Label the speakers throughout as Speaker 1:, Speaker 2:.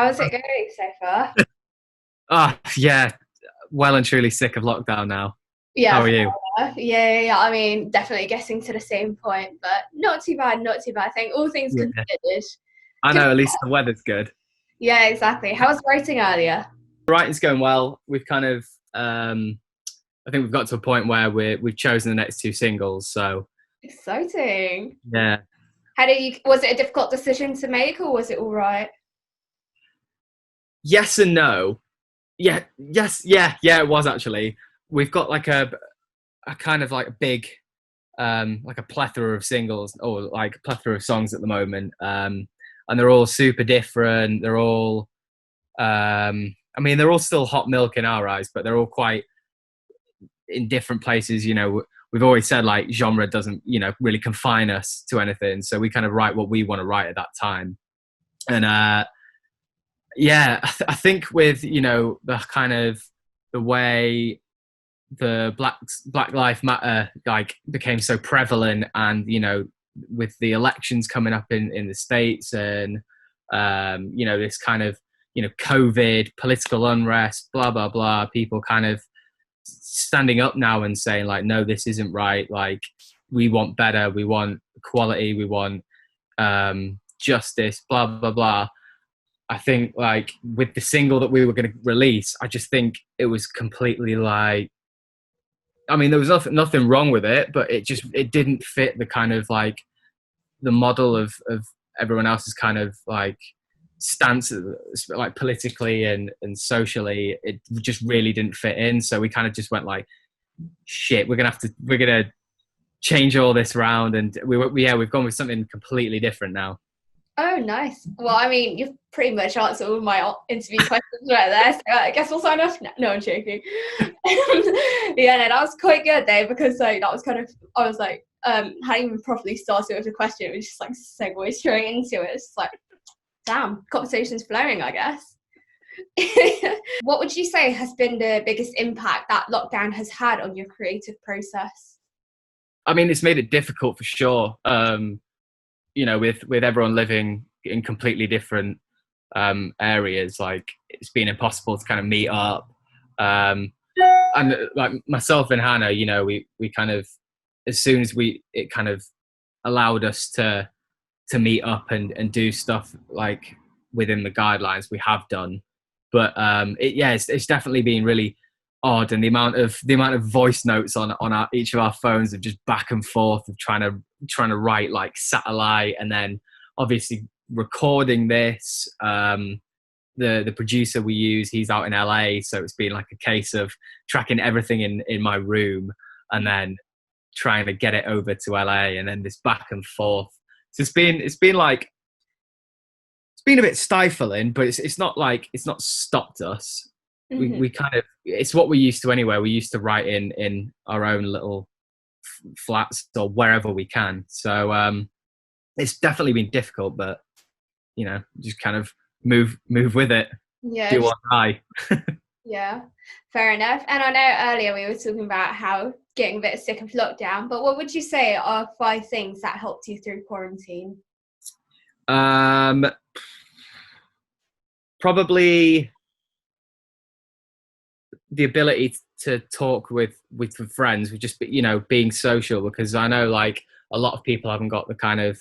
Speaker 1: How's it going so far?
Speaker 2: Oh, yeah, well and truly sick of lockdown now. How
Speaker 1: Yeah,
Speaker 2: are you?
Speaker 1: fair enough. Yeah. I mean, definitely getting to the same point, but not too bad, not too bad. I think all things
Speaker 2: Yeah.
Speaker 1: considered.
Speaker 2: I
Speaker 1: Can-
Speaker 2: know, at least the weather's good.
Speaker 1: Yeah, exactly. How was writing earlier?
Speaker 2: Writing's going well. We've kind of, I think we've got to a point where we've chosen the next two singles. So,
Speaker 1: Exciting.
Speaker 2: yeah.
Speaker 1: Was it a difficult decision to make or was it all right?
Speaker 2: Yes and no. Yeah, yes, yeah, it was actually. We've got like a kind of like a big, like a plethora of singles or like a plethora of songs at the moment. And they're all super different. They're all, I mean, they're all still hot milk in our eyes, but they're all quite in different places. We've always said like genre doesn't, really confine us to anything. So we kind of write what we want to write at that time. And yeah, I think with the kind of the way the Black Lives Matter like became so prevalent, and with the elections coming up in the states, and this kind of COVID political unrest, blah blah blah, people kind of standing up now and saying like, no, this isn't right. Like, we want better, we want equality, we want justice, blah blah blah. I think like with the single that we were going to release, I just think it was completely like, I mean, there was nothing wrong with it, but it didn't fit the kind of like the model of everyone else's kind of like stance, like politically and socially. It just really didn't fit in. So we kind of just went like, shit, we're gonna change all this around, and we've gone with something completely different now.
Speaker 1: Oh, nice. Well, I mean, you've pretty much answered all my interview questions right there, so I guess we'll sign off now. No, I'm joking. Yeah, no, that was quite good though, because like that was kind of, I was like, hadn't even properly started with the question, it was just like segue straight into it. It's just like, damn, conversation's flowing, I guess. What would you say has been the biggest impact that lockdown has had on your creative process?
Speaker 2: I mean, it's made it difficult for sure. With everyone living in completely different areas, like it's been impossible to kind of meet up. And like myself and Hannah, we kind of, as soon as it kind of allowed us to meet up and do stuff like within the guidelines, we have done. But it's definitely been really odd, and the amount of voice notes on each of our phones of just back and forth of trying to write like satellite, and then obviously recording this. The producer we use, he's out in LA, so it's been like a case of tracking everything in my room and then trying to get it over to LA, and then this back and forth. So it's been like, it's been a bit stifling, but it's not like, it's not stopped us. We kind of, it's what we're used to anyway. We're used to write in our own little flats or wherever we can. So it's definitely been difficult, but just kind of move with it,
Speaker 1: Yeah,
Speaker 2: do or die.
Speaker 1: yeah, fair enough. And I know earlier we were talking about how getting a bit sick of lockdown, but what would you say are 5 things that helped you through quarantine?
Speaker 2: um Probably the ability to talk with friends, with just being social, because I know like a lot of people haven't got the kind of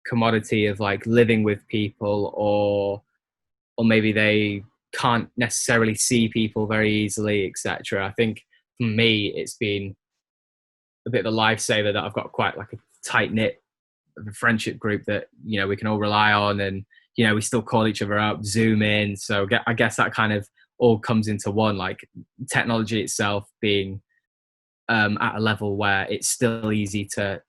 Speaker 2: commodity of like living with people, or maybe they can't necessarily see people very easily, etc. I think for me it's been a bit of a lifesaver that I've got quite like a tight knit of a friendship group that we can all rely on, and we still call each other up, zoom in. So I guess that kind of all comes into one, like technology itself being at a level where it's still easy to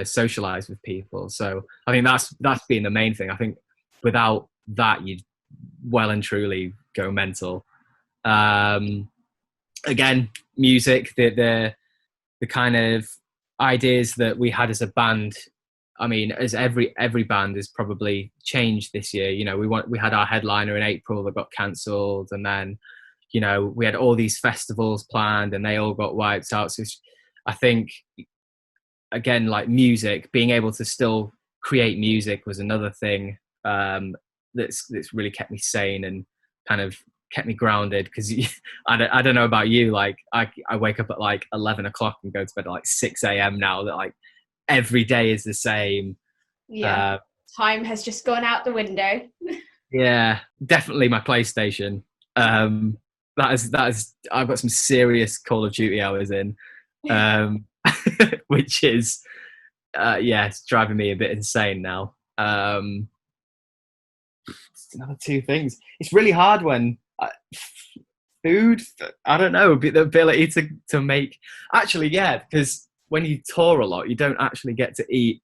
Speaker 2: socialize with people. So I think that's been the main thing. I think without that you'd well and truly go mental. um Again, music, the kind of ideas that we had as a band. I mean, as every band has probably changed this year. We had our headliner in April that got cancelled, and then we had all these festivals planned, and they all got wiped out. So I think, again, like music, being able to still create music was another thing that's really kept me sane and kind of kept me grounded. Because I don't know about you, like I wake up at like 11 o'clock and go to bed at like 6 a.m. now. That like every day is the same.
Speaker 1: Yeah. Time has just gone out the window.
Speaker 2: Yeah, definitely my PlayStation. That is I've got some serious Call of Duty hours in, which is it's driving me a bit insane now. Another two things. It's really hard when food. I don't know, the ability to make. Actually, yeah, because when you tour a lot, you don't actually get to eat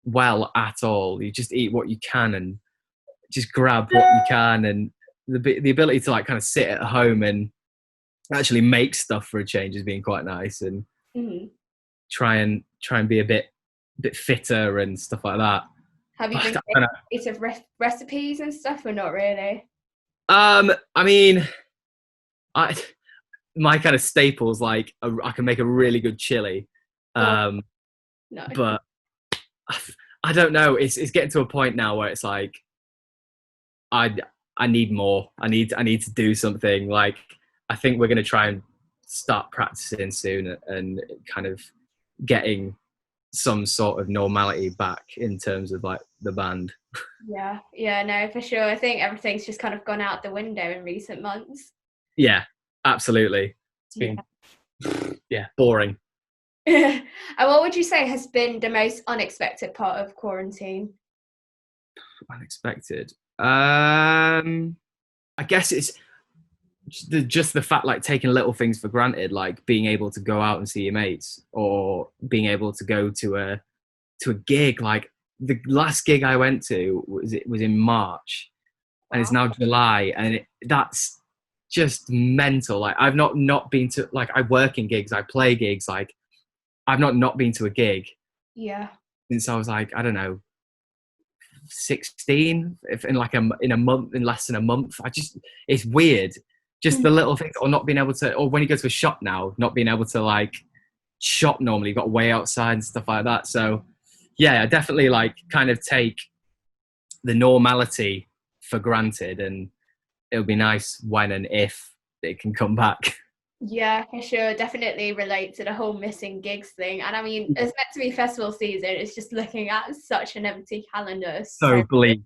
Speaker 2: well at all. You just eat what you can and just grab what you can, and the ability to like kind of sit at home and actually make stuff for a change has been quite nice, and try and be a bit fitter and stuff like that.
Speaker 1: Have you been creative recipes and stuff, or not really?
Speaker 2: I mean, my kind of staples, like I can make a really good chili,
Speaker 1: No.
Speaker 2: but I don't know. It's getting to a point now where it's like I need more. I need to do something. Like I think we're going to try and start practicing soon and kind of getting some sort of normality back in terms of like the band.
Speaker 1: Yeah, no, for sure. I think everything's just kind of gone out the window in recent months.
Speaker 2: Yeah, absolutely. It's been boring.
Speaker 1: And what would you say has been the most unexpected part of quarantine?
Speaker 2: Unexpected. I guess it's just the fact, like taking little things for granted, like being able to go out and see your mates, or being able to go to a gig. Like the last gig I went to was in March, and it's now July, and that's just mental. Like I've not been to, like, I work in gigs, I play gigs, like I've not been to a gig since I was like, I don't know, 16, if in a month, in less than a month. It's weird, just the little things, or not being able to, or when you go to a shop now, not being able to like shop normally, you've got way outside and stuff like that. So yeah, I definitely like kind of take the normality for granted, and it'll be nice when and if it can come back.
Speaker 1: Yeah, for sure. Definitely relate to the whole missing gigs thing. And I mean, it's meant to be festival season. It's just looking at such an empty calendar.
Speaker 2: So bleak.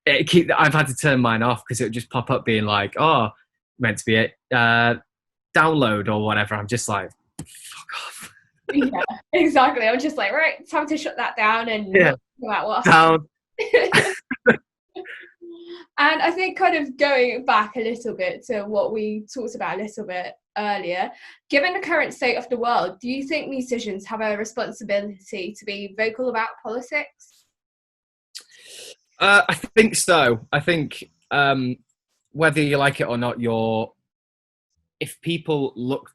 Speaker 2: I've had to turn mine off because it would just pop up being like, oh, meant to be it, download or whatever. I'm just like, fuck off.
Speaker 1: Yeah, exactly. I'm just like, right, time to shut that down and go out what
Speaker 2: down.
Speaker 1: And I think kind of going back a little bit to what we talked about a little bit earlier, given the current state of the world, do you think musicians have a responsibility to be vocal about politics?
Speaker 2: I think so. I think whether you like it or not, if people look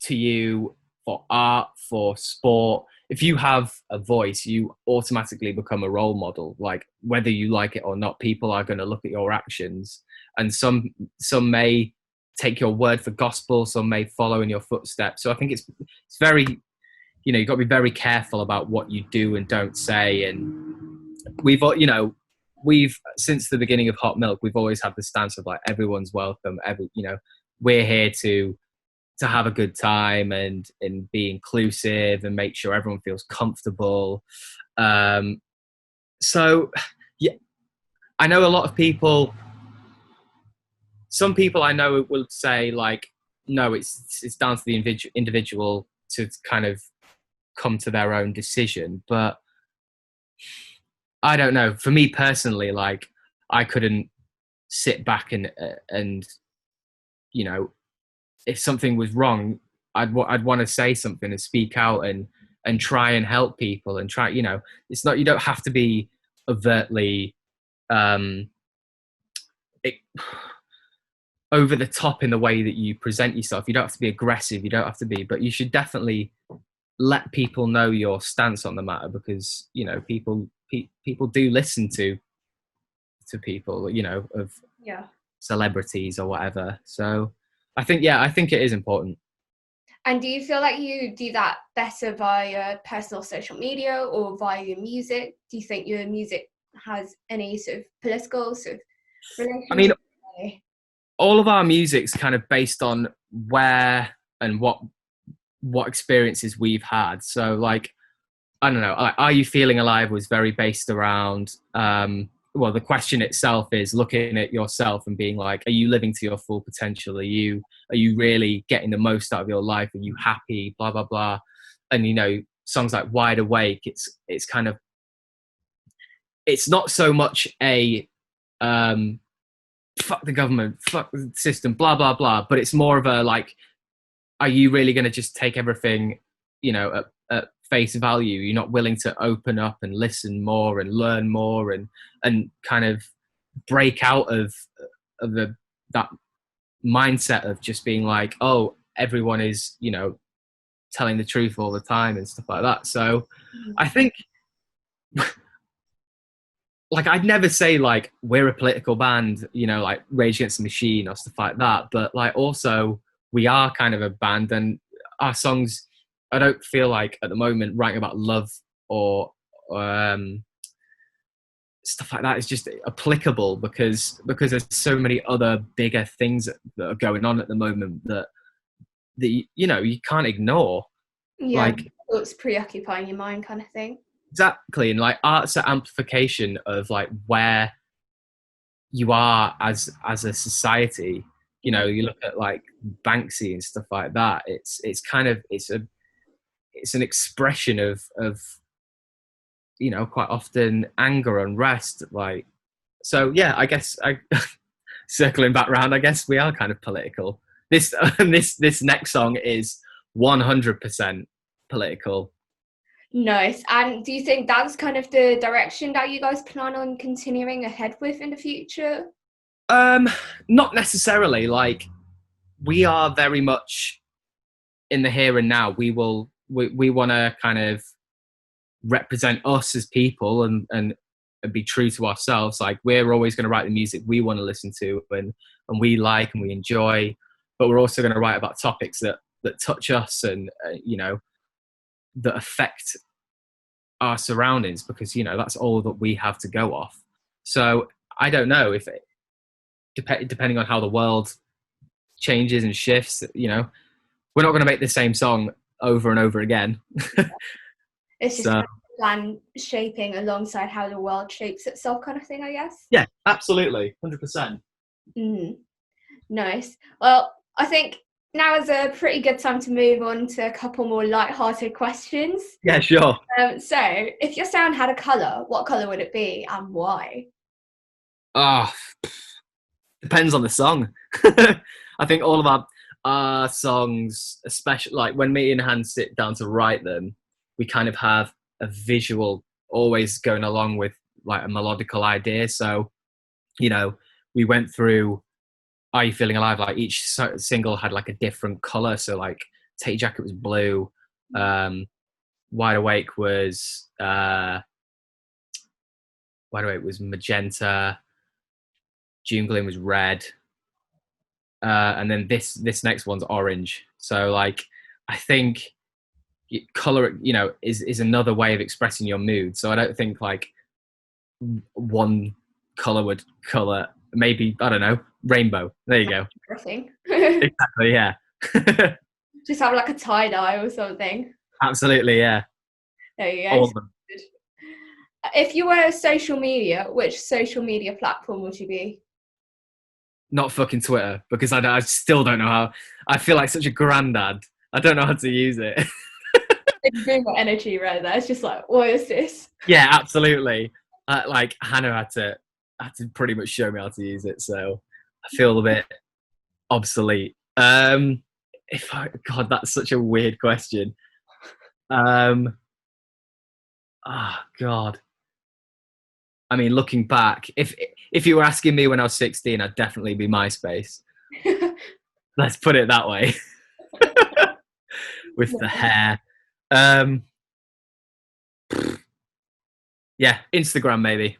Speaker 2: to you for art, for sport, if you have a voice, you automatically become a role model. Like whether you like it or not, people are going to look at your actions, and some may take your word for gospel, some may follow in your footsteps. So I think it's very, you've got to be very careful about what you do and don't say. And we've since the beginning of Hot Milk, we've always had the stance of like everyone's welcome. We're here to have a good time and be inclusive and make sure everyone feels comfortable. So yeah, I know a lot of people. Some people I know will say like, no, it's down to the individual to kind of come to their own decision. But I don't know. For me personally, like I couldn't sit back and if something was wrong, I'd want to say something and speak out and try and help people and try. It's not, you don't have to be overtly over the top in the way that you present yourself. You don't have to be aggressive. You don't have to be, but you should definitely let people know your stance on the matter, because people do listen to people, of celebrities or whatever. So I think it is important.
Speaker 1: And do you feel like you do that better via personal social media or via your music? Do you think your music has any sort of political sort of
Speaker 2: I mean,
Speaker 1: relationship?
Speaker 2: all of our music's kind of based on where and what experiences we've had. So like, I don't know, Are You Feeling Alive was very based around, well, the question itself is looking at yourself and being like, are you living to your full potential? Are you really getting the most out of your life? Are you happy? Blah, blah, blah. And, you know, songs like Wide Awake, it's kind of, it's not so much a, fuck the government, fuck the system, blah, blah, blah. But it's more of a like, are you really going to just take everything, you know, at face value? You're not willing to open up and listen more and learn more and kind of break out of that mindset of just being like, oh, everyone is, you know, telling the truth all the time and stuff like that. So I think, like, I'd never say like we're a political band, you know, like Rage Against the Machine or stuff like that. But like also we are kind of a band, and our songs, I don't feel like at the moment writing about love or stuff like that is just applicable because there's so many other bigger things that are going on at the moment that you know you can't ignore.
Speaker 1: Yeah,
Speaker 2: Like,
Speaker 1: it's preoccupying your mind kind of thing.
Speaker 2: exactly. And like art's an amplification of like where you are as a society. You know, you look at like Banksy and stuff like that. It's kind of it's an expression of you know, quite often anger, unrest. Like, so yeah, I guess circling back round, I guess we are kind of political. This this next song is 100% political.
Speaker 1: Nice. And do you think that's kind of the direction that you guys plan on continuing ahead with in the future?
Speaker 2: Not necessarily. Like, we are very much in the here and now. We want to kind of represent us as people and be true to ourselves. Like, we're always going to write the music we want to listen to and we like and we enjoy, but we're also going to write about topics that touch us and you know, that affect our surroundings, because you know that's all that we have to go off. So I don't know if depending on how the world changes and shifts, you know, we're not going to make the same song over and over again.
Speaker 1: It's just
Speaker 2: So
Speaker 1: kind of plan shaping alongside how the world shapes itself kind of thing, I guess.
Speaker 2: yeah, absolutely, 100%.
Speaker 1: Nice. Well, I think now is a pretty good time to move on to a couple more light-hearted questions.
Speaker 2: Yeah, sure.
Speaker 1: So, if your sound had a colour, what colour would it be and why?
Speaker 2: Ah, depends on the song. I think all of our songs, especially like when me and Hans sit down to write them, we kind of have a visual always going along with like a melodical idea. So, you know, we went through Are You Feeling Alive? Like each single had like a different color. So like Take Jacket was blue. Wide Awake was magenta. June Gloom was red. And then this next one's orange. So like, I think color, you know, is another way of expressing your mood. So I don't think like one color would color, maybe, I don't know, rainbow. There you go.
Speaker 1: Interesting.
Speaker 2: Exactly, yeah.
Speaker 1: Just have like a tie-dye or something.
Speaker 2: Absolutely, yeah.
Speaker 1: There you go.
Speaker 2: All of them.
Speaker 1: If you were social media, which social media platform would you be?
Speaker 2: Not fucking Twitter, because I still don't know how. I feel like such a granddad. I don't know how to use it.
Speaker 1: It's boomer energy right there. It's just like, what is this?
Speaker 2: Yeah, absolutely. Like Hannah had to pretty much show me how to use it, so I feel a bit obsolete. God, that's such a weird question. Oh God. I mean, looking back, if you were asking me when I was 16, I'd definitely be MySpace. Let's put it that way. With the hair. Yeah, Instagram maybe.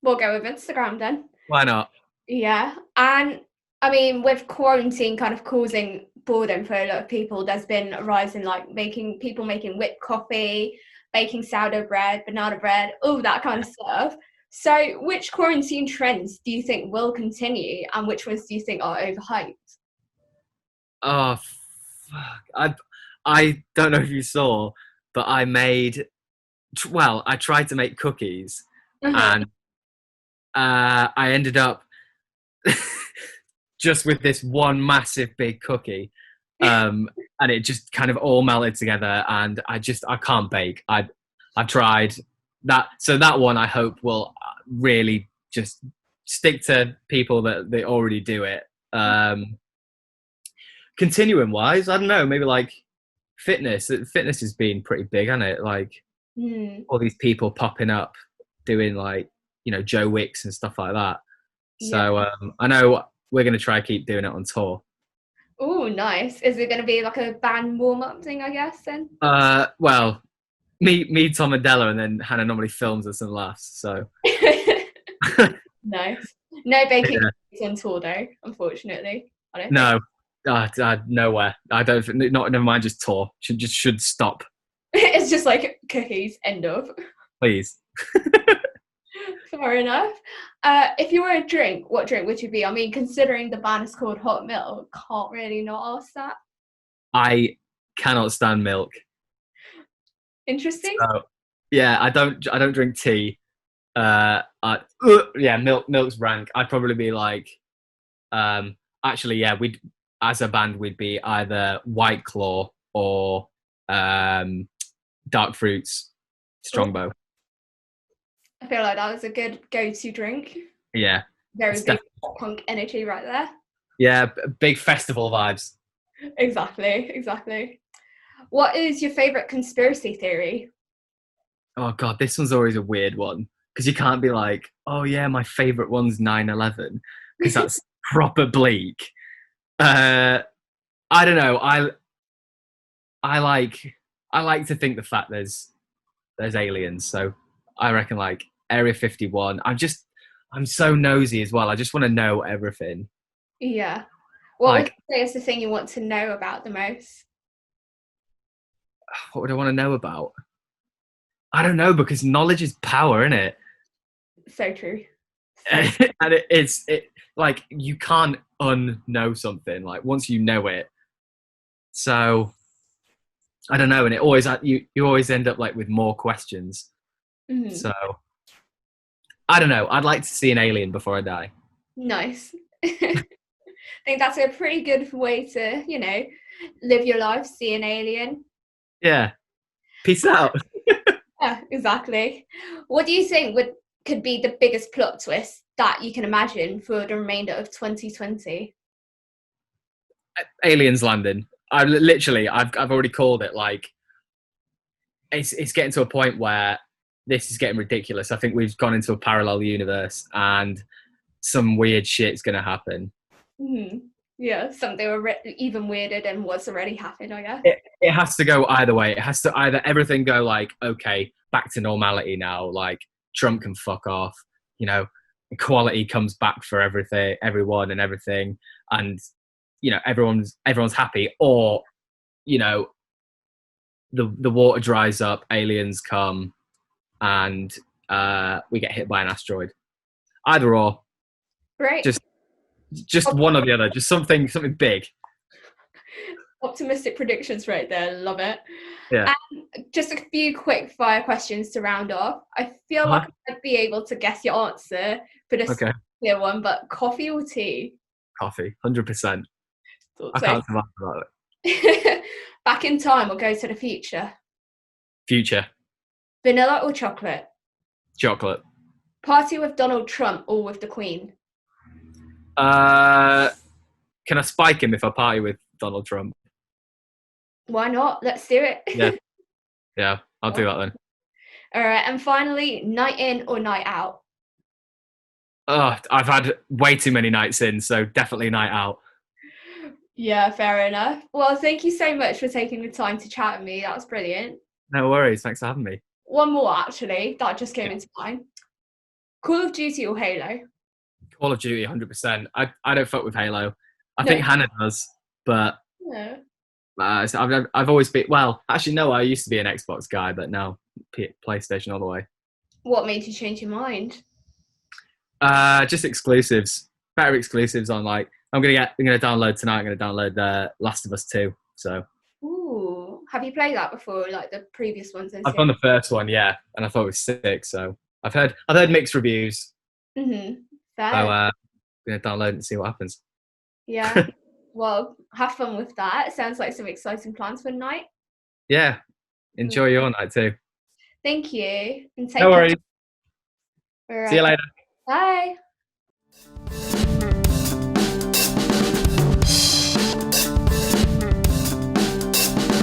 Speaker 1: We'll go with Instagram then.
Speaker 2: Why not?
Speaker 1: Yeah. And I mean, with quarantine kind of causing boredom for a lot of people, there's been a rise in like making whipped coffee, baking sourdough bread, banana bread, all that kind of stuff. So which quarantine trends do you think will continue and which ones do you think are overhyped?
Speaker 2: Oh, fuck. I don't know if you saw, but I tried to make cookies,
Speaker 1: Uh-huh.
Speaker 2: and I ended up just with this one massive big cookie, and it just kind of all melted together. And I can't bake. I tried that, so that one I hope will really just stick to people that they already do it. Continuing wise, I don't know, maybe like fitness. Fitness has been pretty big, hasn't it? Like
Speaker 1: Mm,
Speaker 2: all these people popping up doing like, Joe Wicks and stuff like that.
Speaker 1: yeah.
Speaker 2: So I know we're going to try keep doing it on tour.
Speaker 1: Oh, nice. Is it going to be like a band warm-up thing, I guess, then?
Speaker 2: Well, me, Tom and Della, and then Hannah normally films us and laughs. So
Speaker 1: Nice. No baking
Speaker 2: yeah.
Speaker 1: cookies on tour, though, unfortunately. I don't think.
Speaker 2: No, nowhere. I don't. Not never mind. Just tour. Should stop,
Speaker 1: It's just like cookies, end of.
Speaker 2: please.
Speaker 1: Fair enough. If you were a drink, what drink would you be? I mean, considering the band is called Hot Milk, can't really not ask that.
Speaker 2: I cannot stand milk.
Speaker 1: Interesting.
Speaker 2: So yeah, I don't drink tea. Yeah, milk's rank. I'd probably be like, actually, yeah, we'd as a band we'd be either White Claw or Dark Fruits Strongbow.
Speaker 1: I feel like that was a good go-to drink.
Speaker 2: Yeah,
Speaker 1: Very
Speaker 2: it's
Speaker 1: big pop punk energy right there.
Speaker 2: yeah, big festival vibes.
Speaker 1: Exactly. What is your favorite conspiracy theory?
Speaker 2: Oh god, this one's always a weird one because you can't be like, oh yeah, my favorite one's 9/11 because that's proper bleak. I don't know. I like I like to think the fact there's aliens, so I reckon like Area 51. I'm so nosy as well. I just want to know everything.
Speaker 1: Yeah. What would
Speaker 2: Like,
Speaker 1: you say is the thing you want to know about the most?
Speaker 2: what would I want to know about? I don't know because knowledge is power, isn't it?
Speaker 1: So true. So
Speaker 2: And it's like you can't unknow something. Like once you know it, so I don't know, and it always you always end up like with more questions.
Speaker 1: mhm.
Speaker 2: So I don't know. I'd like to see an alien before I die.
Speaker 1: Nice. I think that's a pretty good way to, live your life, see an alien.
Speaker 2: Yeah. Peace out.
Speaker 1: Yeah, exactly. What do you think could be the biggest plot twist that you can imagine for the remainder of 2020?
Speaker 2: Aliens landing. I've already called it. Like it's getting to a point where this is getting ridiculous. I think we've gone into a parallel universe and some weird shit's gonna happen.
Speaker 1: Hmm. Yeah, something even weirder than what's already happened, I guess.
Speaker 2: It has to go either way. It has to either everything go like, okay, back to normality now, like Trump can fuck off, equality comes back for everyone and everything, and everyone's happy, or the water dries up, aliens come, and we get hit by an asteroid. Either or,
Speaker 1: Right.
Speaker 2: just one or the other, just something big.
Speaker 1: Optimistic predictions right there. Love it.
Speaker 2: Yeah.
Speaker 1: And just a few quick fire questions to round off. I feel
Speaker 2: Uh-huh.
Speaker 1: like I'd be able to guess your answer for this
Speaker 2: Okay.
Speaker 1: clear one, but coffee or tea?
Speaker 2: Coffee, 100%.
Speaker 1: Thought
Speaker 2: I
Speaker 1: so.
Speaker 2: can't survive without it.
Speaker 1: Back in time or go to the future?
Speaker 2: Future.
Speaker 1: Vanilla or chocolate?
Speaker 2: Chocolate.
Speaker 1: Party with Donald Trump or with the Queen?
Speaker 2: Can I spike him if I party with Donald Trump?
Speaker 1: Why not? Let's do it.
Speaker 2: Yeah, I'll do that then.
Speaker 1: All right, and finally, night in or night out?
Speaker 2: Oh, I've had way too many nights in, so definitely night out.
Speaker 1: Yeah, fair enough. Well, thank you so much for taking the time to chat with me. That was brilliant.
Speaker 2: No worries. Thanks for having me.
Speaker 1: One more, actually, that just came into mind. Call of Duty or Halo?
Speaker 2: Call of Duty, 100%. I don't fuck with Halo. I
Speaker 1: No.
Speaker 2: think Hannah does, but
Speaker 1: No.
Speaker 2: I've always been. Well, actually, no. I used to be an Xbox guy, but no. PlayStation all the way.
Speaker 1: What made you change your mind?
Speaker 2: Just exclusives, better exclusives on like. I'm gonna download tonight. I'm gonna download the Last of Us 2. So
Speaker 1: Ooh, have you played that before, like the previous ones in
Speaker 2: I've
Speaker 1: series?
Speaker 2: done the first one, yeah, and I thought it was sick. So I've heard mixed reviews.
Speaker 1: Mm-hmm.
Speaker 2: So
Speaker 1: Fair.
Speaker 2: I'm gonna download it and see what happens.
Speaker 1: Yeah. Well, have fun with that. It sounds like some exciting plans for the night.
Speaker 2: Yeah, enjoy your night too.
Speaker 1: Thank you, and
Speaker 2: No
Speaker 1: take care.
Speaker 2: worries.
Speaker 1: All
Speaker 2: See you
Speaker 1: right.
Speaker 2: later.
Speaker 1: Bye.